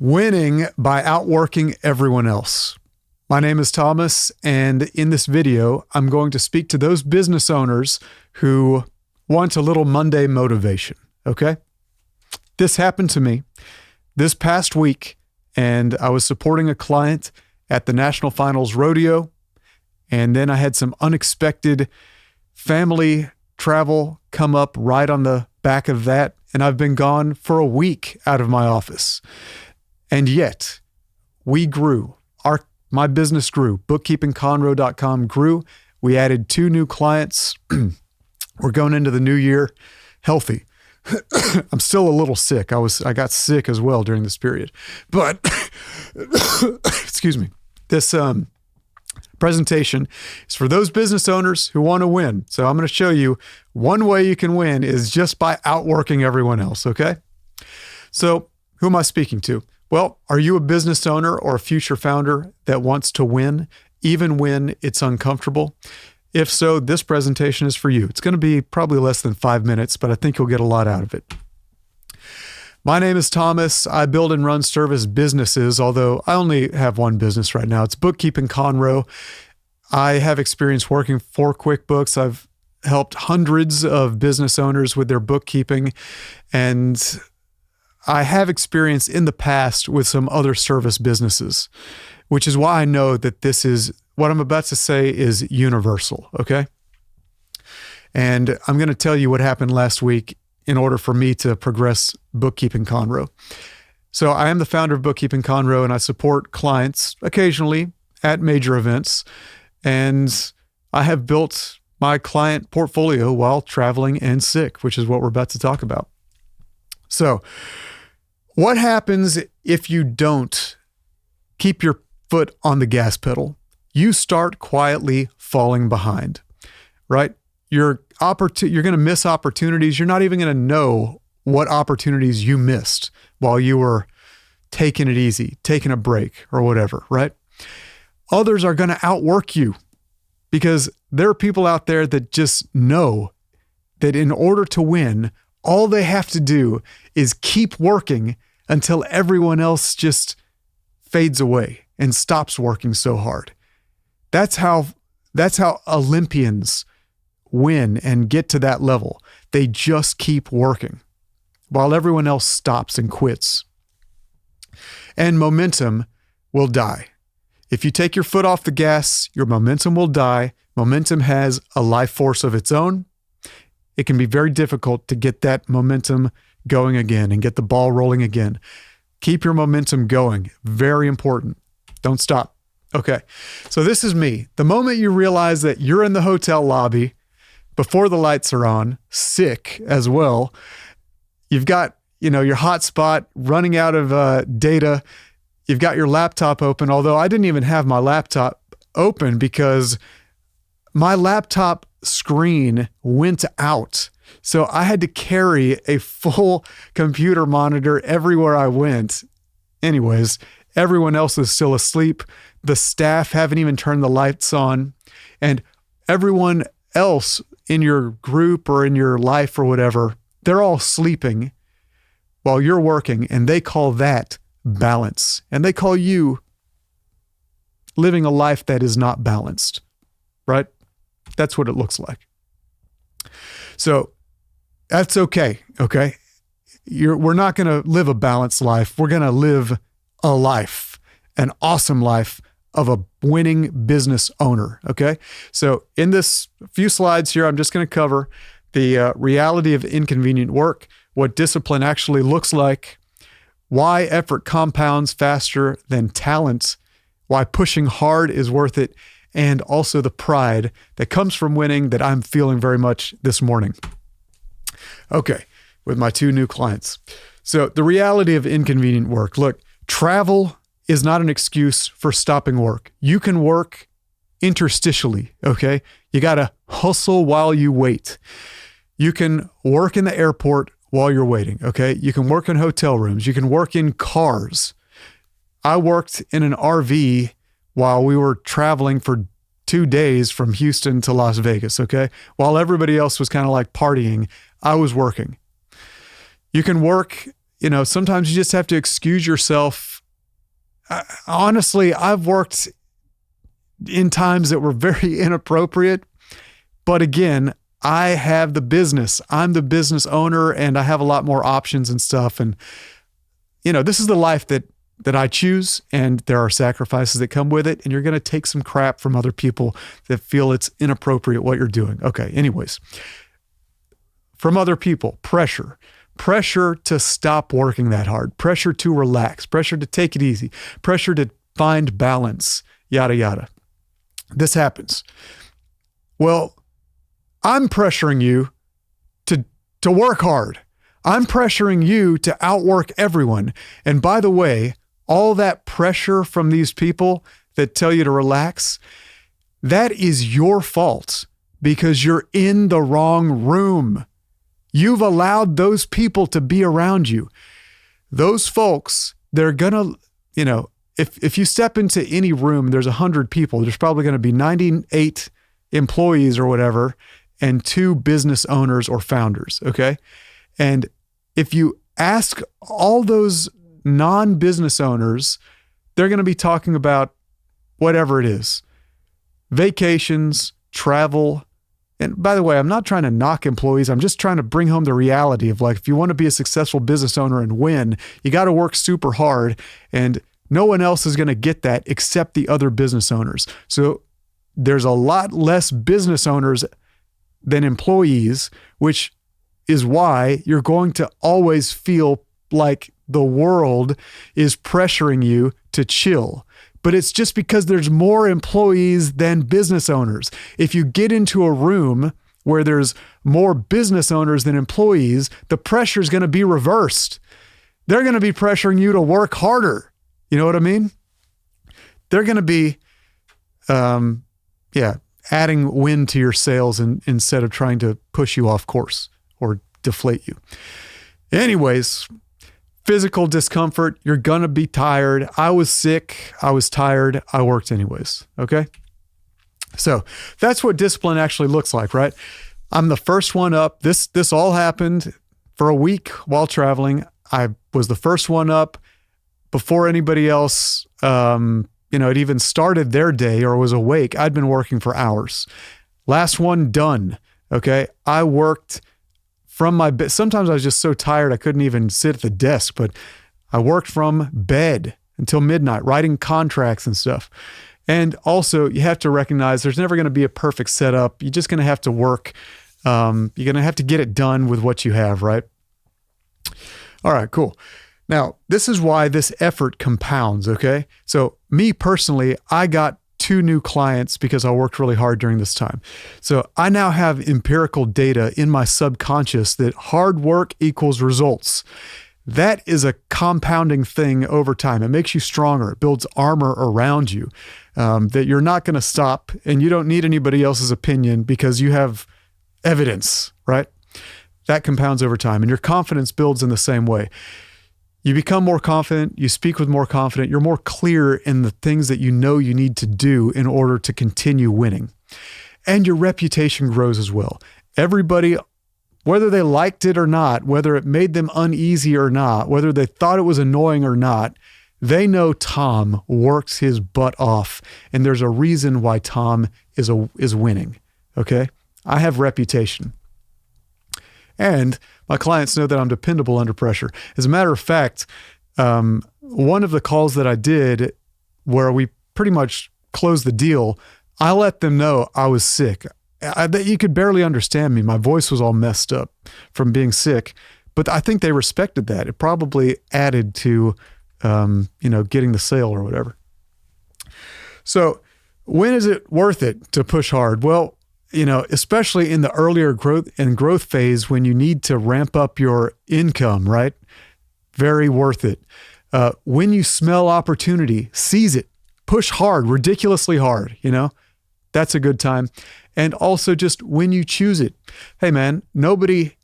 Winning by outworking everyone else. My name is Thomas, and in this video, I'm going to speak to those business owners who want a little Monday motivation, okay? This happened to me this past week, and I was supporting a client at the National Finals Rodeo, and then I had some unexpected family travel come up right on the back of that, and I've been gone for a week out of my office. And yet, we grew. My business grew. Bookkeeping.Conroe.com grew. We added 2 new clients. We're going into the new year healthy. I'm still a little sick. I got sick as well during this period. But, excuse me, this presentation is for those business owners who want to win. So I'm going to show you one way you can win is just by outworking everyone else, okay? So who am I speaking to? Well, are you a business owner or a future founder that wants to win, even when it's uncomfortable? If so, this presentation is for you. It's going to be probably less than 5 minutes, but I think you'll get a lot out of it. My name is Thomas. I build and run service businesses, although I only have one business right now. It's Bookkeeping Conroe. I have experience working for QuickBooks. I've helped hundreds of business owners with their bookkeeping, and I have experience in the past with some other service businesses, which is why I know that this is, what I'm about to say is universal, okay? And I'm going to tell you what happened last week in order for me to progress Bookkeeping Conroe. So I am the founder of Bookkeeping Conroe, and I support clients occasionally at major events. And I have built my client portfolio while traveling and sick, which is what we're about to talk about. So what happens if you don't keep your foot on the gas pedal? You start quietly falling behind, right? You're going to miss opportunities. You're not even going to know what opportunities you missed while you were taking it easy, taking a break or whatever, right? Others are going to outwork you because there are people out there that just know that in order to win, all they have to do is keep working until everyone else just fades away and stops working so hard. That's how Olympians win and get to that level. They just keep working while everyone else stops and quits. And momentum will die. If you take your foot off the gas, your momentum will die. Momentum has a life force of its own. It can be very difficult to get that momentum going again and get the ball rolling again. Keep your momentum going. Very important. Don't stop. Okay. So this is me. The moment you realize that you're in the hotel lobby before the lights are on, sick as well, you've got, your hotspot running out of data. You've got your laptop open, although I didn't even have my laptop open because my laptop screen went out. So I had to carry a full computer monitor everywhere I went. Anyways, everyone else is still asleep. The staff haven't even turned the lights on. And everyone else in your group or in your life or whatever, they're all sleeping while you're working. And they call that balance. And they call you living a life that is not balanced, right? That's what it looks like. So that's okay. We're not going to live a balanced life. We're going to live a life, an awesome life of a winning business owner. Okay. So in this few slides here, I'm just going to cover the reality of inconvenient work, what discipline actually looks like, why effort compounds faster than talent, why pushing hard is worth it, and also the pride that comes from winning that I'm feeling very much this morning. Okay, with my 2 new clients. So the reality of inconvenient work. Look, travel is not an excuse for stopping work. You can work interstitially, okay? You got to hustle while you wait. You can work in the airport while you're waiting, okay? You can work in hotel rooms. You can work in cars. I worked in an RV while we were traveling for 2 days from Houston to Las Vegas, okay? While everybody else was kind of like partying, I was working. You can work, sometimes you just have to excuse yourself honestly, I've worked in times that were very inappropriate, but again, I have the business. I'm the business owner and I have a lot more options and stuff. And, this is the life that I choose, and there are sacrifices that come with it, and you're going to take some crap from other people that feel it's inappropriate what you're doing. Okay, anyways. From other people, pressure to stop working that hard, pressure to relax, pressure to take it easy, pressure to find balance, yada, yada. This happens. Well, I'm pressuring you to work hard. I'm pressuring you to outwork everyone. And by the way, all that pressure from these people that tell you to relax, that is your fault because you're in the wrong room. You've allowed those people to be around you. Those folks, they're going to, if you step into any room, there's 100 people, there's probably going to be 98 employees or whatever, and 2 business owners or founders, okay? And if you ask all those non-business owners, they're going to be talking about whatever it is. Vacations, travel. And by the way, I'm not trying to knock employees. I'm just trying to bring home the reality of if you want to be a successful business owner and win, you got to work super hard, and no one else is going to get that except the other business owners. So there's a lot less business owners than employees, which is why you're going to always feel like the world is pressuring you to chill. But it's just because there's more employees than business owners. If you get into a room where there's more business owners than employees, the pressure is going to be reversed. They're going to be pressuring you to work harder. You know what I mean? They're going to be, adding wind to your sails instead of trying to push you off course or deflate you. Anyways, physical discomfort, you're going to be tired. I was sick. I was tired. I worked anyways. Okay. So that's what discipline actually looks like, right? I'm the first one up. This all happened for a week while traveling. I was the first one up before anybody else, had even started their day or was awake. I'd been working for hours. Last one done. Okay. I worked from my bed. Sometimes I was just so tired I couldn't even sit at the desk, but I worked from bed until midnight, writing contracts and stuff. And also, you have to recognize there's never going to be a perfect setup. You're just going to have to work. You're going to have to get it done with what you have, right? All right, cool. Now, this is why this effort compounds, okay? So me personally, I got 2 new clients because I worked really hard during this time. So I now have empirical data in my subconscious that hard work equals results. That is a compounding thing over time. It makes you stronger. It builds armor around you, that you're not going to stop, and you don't need anybody else's opinion because you have evidence, right? That compounds over time, and your confidence builds in the same way. You become more confident, you speak with more confidence, you're more clear in the things that you know you need to do in order to continue winning. And your reputation grows as well. Everybody, whether they liked it or not, whether it made them uneasy or not, whether they thought it was annoying or not, they know Tom works his butt off, and there's a reason why Tom is winning, okay? I have reputation. And my clients know that I'm dependable under pressure. As a matter of fact, one of the calls that I did where we pretty much closed the deal, I let them know I was sick. You could barely understand me. My voice was all messed up from being sick, but I think they respected that. It probably added to, getting the sale or whatever. So when is it worth it to push hard? Well, especially in the earlier growth phase when you need to ramp up your income, right? Very worth it. When you smell opportunity, seize it, push hard, ridiculously hard, that's a good time. And also just when you choose it. Hey man, nobody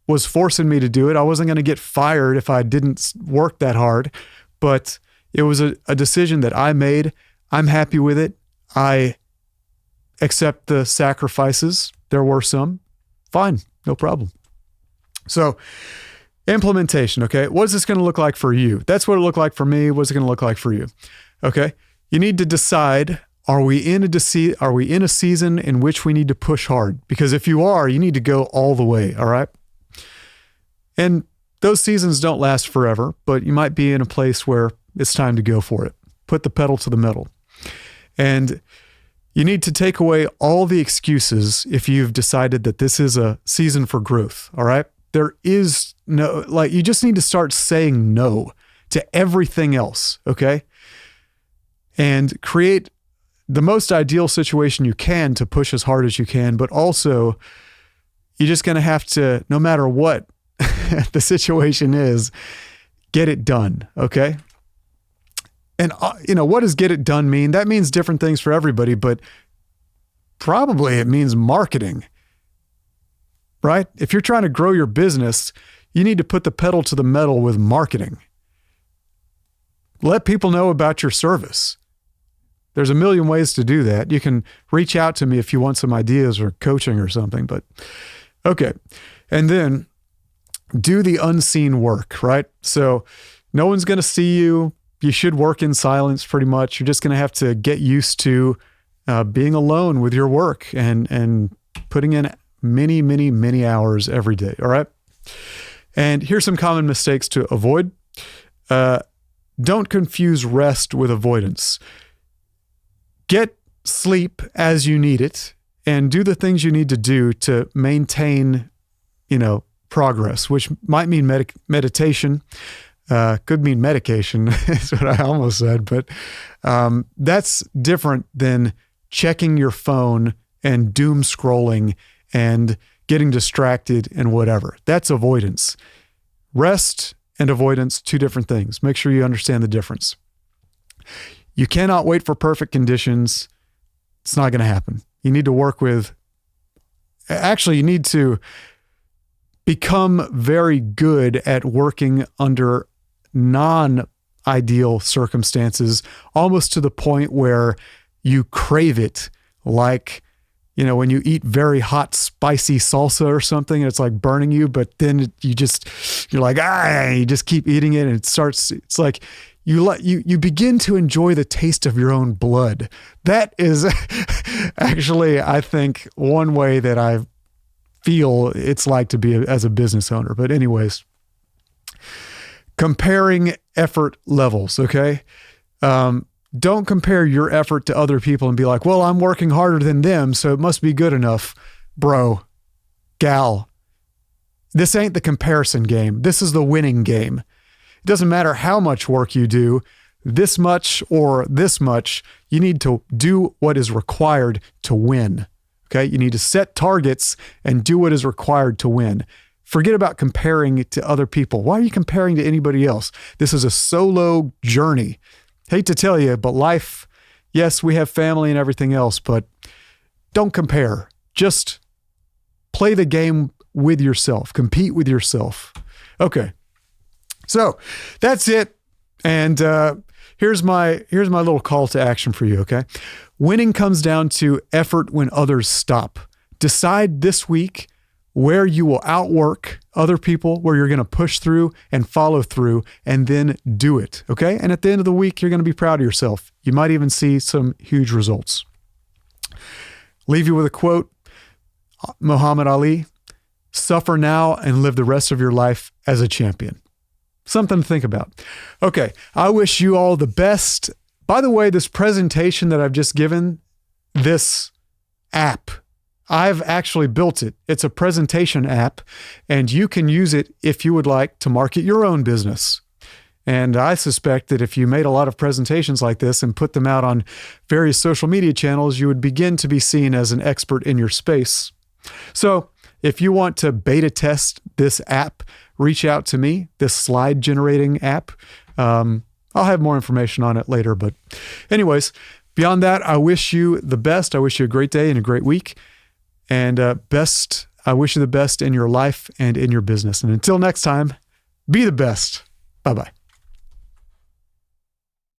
was forcing me to do it. I wasn't going to get fired if I didn't work that hard, but it was a decision that I made. I'm happy with it. I accept the sacrifices. There were some. Fine, no problem. So Implementation, okay? What is this going to look like for you? That's what it looked like for me. What's it going to look like for you? Okay? You need to decide, are we in a season in which we need to push hard? Because if you are, you need to go all the way, all right? And those seasons don't last forever, but you might be in a place where it's time to go for it. Put the pedal to the metal. And you need to take away all the excuses if you've decided that this is a season for growth, all right? There is no, you just need to start saying no to everything else, okay? And create the most ideal situation you can to push as hard as you can, but also you're just going to have to, no matter what the situation is, get it done, okay? And, what does get it done mean? That means different things for everybody, but probably it means marketing, right? If you're trying to grow your business, you need to put the pedal to the metal with marketing. Let people know about your service. There's a million ways to do that. You can reach out to me if you want some ideas or coaching or something, but okay. And then do the unseen work, right? So no one's going to see you. You should work in silence pretty much. You're just going to have to get used to being alone with your work and putting in many, many, many hours every day. All right. And here's some common mistakes to avoid. Don't confuse rest with avoidance. Get sleep as you need it and do the things you need to do to maintain, progress, which might mean meditation. Could mean medication, is what I almost said, but that's different than checking your phone and doom scrolling and getting distracted and whatever. That's avoidance. Rest and avoidance, two different things. Make sure you understand the difference. You cannot wait for perfect conditions. It's not going to happen. You need to you need to become very good at working under non-ideal circumstances, almost to the point where you crave it, like, when you eat very hot, spicy salsa or something, and it's like burning you, but then you're like, you just keep eating it, and it's like you begin to enjoy the taste of your own blood. That is actually, I think, one way that I feel it's like to be as a business owner. But anyways, comparing effort levels, okay? Don't compare your effort to other people and be like, well, I'm working harder than them, so it must be good enough. Bro, gal, this ain't the comparison game. This is the winning game. It doesn't matter how much work you do, this much or this much, you need to do what is required to win, okay? You need to set targets and do what is required to win. Forget about comparing it to other people. Why are you comparing to anybody else? This is a solo journey. Hate to tell you, but life, yes, we have family and everything else, but don't compare. Just play the game with yourself. Compete with yourself. Okay. So that's it. And here's my little call to action for you, okay? Winning comes down to effort when others stop. Decide this week where you will outwork other people, where you're going to push through and follow through, and then do it, okay? And at the end of the week, you're going to be proud of yourself. You might even see some huge results. Leave you with a quote, Muhammad Ali, suffer now and live the rest of your life as a champion. Something to think about. Okay, I wish you all the best. By the way, this presentation that I've just given, this app, I've actually built it. It's a presentation app, and you can use it if you would like to market your own business. And I suspect that if you made a lot of presentations like this and put them out on various social media channels, you would begin to be seen as an expert in your space. So if you want to beta test this app, reach out to me, this slide generating app. I'll have more information on it later. But anyways, beyond that, I wish you the best. I wish you a great day and a great week. And I wish you the best in your life and in your business. And until next time, be the best. Bye-bye.